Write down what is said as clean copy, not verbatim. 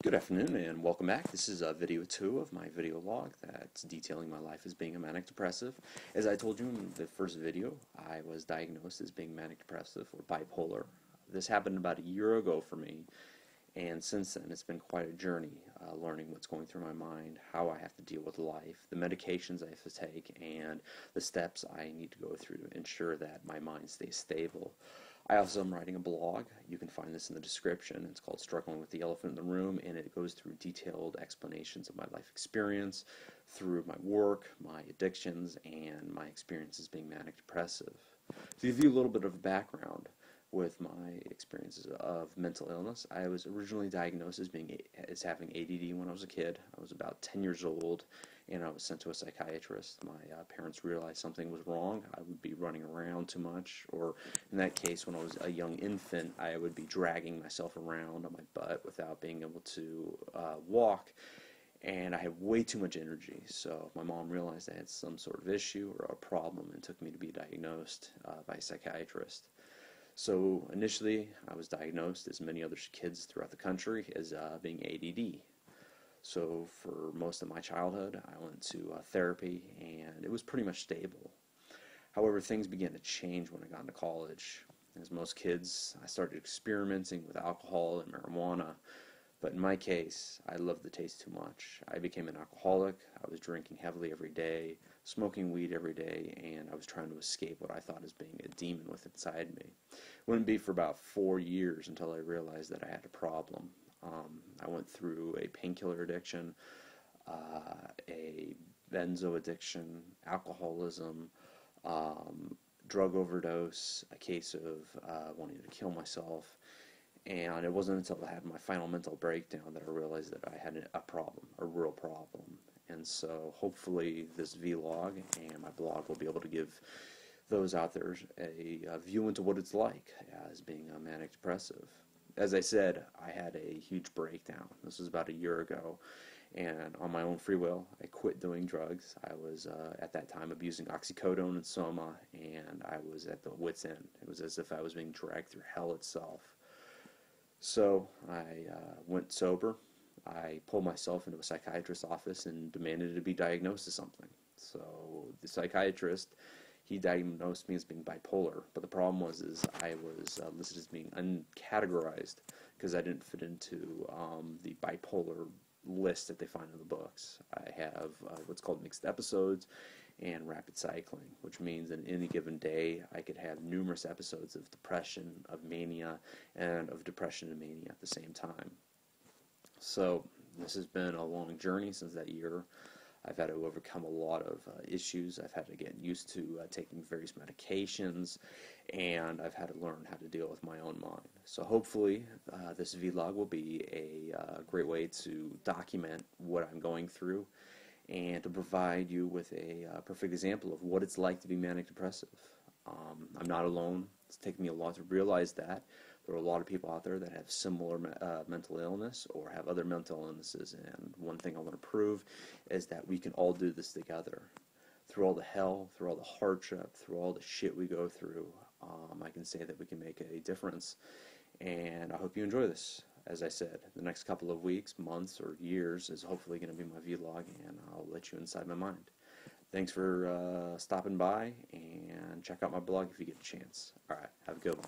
Good afternoon and welcome back. This is video 2 of my video log that's detailing my life as being a manic depressive. As I told you in the first video, I was diagnosed as being manic depressive or bipolar. This happened about a year ago for me, and since then it's been quite a journey learning what's going through my mind, how I have to deal with life, the medications I have to take, and the steps I need to go through to ensure that my mind stays stable. I also am writing a blog. You can find this in the description. It's called Struggling with the Elephant in the Room, and it goes through detailed explanations of my life experience through my work, my addictions, and my experiences being manic depressive. To give you a little bit of background with my experiences of mental illness, I was originally diagnosed as having ADD when I was a kid. I was about 10 years old, and I was sent to a psychiatrist. My parents realized something was wrong. I would be running around too much, or in that case, when I was a young infant, I would be dragging myself around on my butt without being able to walk, and I had way too much energy. So my mom realized I had some sort of issue or a problem and took me to be diagnosed by a psychiatrist. So initially, I was diagnosed, as many other kids throughout the country, as being ADD. So for most of my childhood, I went to therapy, and it was pretty much stable. However, things began to change when I got into college. As most kids, I started experimenting with alcohol and marijuana. But in my case, I loved the taste too much. I became an alcoholic. I was drinking heavily every day, smoking weed every day, and I was trying to escape what I thought as being a demon within inside me. It wouldn't be for about 4 years until I realized that I had a problem. I went through a painkiller addiction, a benzo addiction, alcoholism, drug overdose, a case of wanting to kill myself. And it wasn't until I had my final mental breakdown that I realized that I had a problem, a real problem. And so hopefully this vlog and my blog will be able to give those out there a view into what it's like as being a manic depressive. As I said, I had a huge breakdown. This was about a year ago, and on my own free will, I quit doing drugs. I was at that time abusing oxycodone and soma, and I was at the wit's end. It was as if I was being dragged through hell itself. So I went sober. I pulled myself into a psychiatrist's office and demanded to be diagnosed as something. So the psychiatrist, he diagnosed me as being bipolar, but the problem was I was listed as being uncategorized because I didn't fit into the bipolar list that they find in the books. I have what's called mixed episodes and rapid cycling, which means in any given day I could have numerous episodes of depression, of mania, and of depression and mania at the same time. So this has been a long journey since that year. I've had to overcome a lot of issues. I've had to get used to taking various medications, and I've had to learn how to deal with my own mind. So hopefully this vlog will be a great way to document what I'm going through and to provide you with a perfect example of what it's like to be manic depressive. I'm not alone. It's taken me a lot to realize that. There are a lot of people out there that have similar mental illness or have other mental illnesses, and one thing I want to prove is that we can all do this together. Through all the hell, through all the hardship, through all the shit we go through, I can say that we can make a difference, and I hope you enjoy this. As I said, the next couple of weeks, months, or years is hopefully going to be my vlog, and I'll let you inside my mind. Thanks for stopping by, and check out my blog if you get a chance. Alright, have a good one.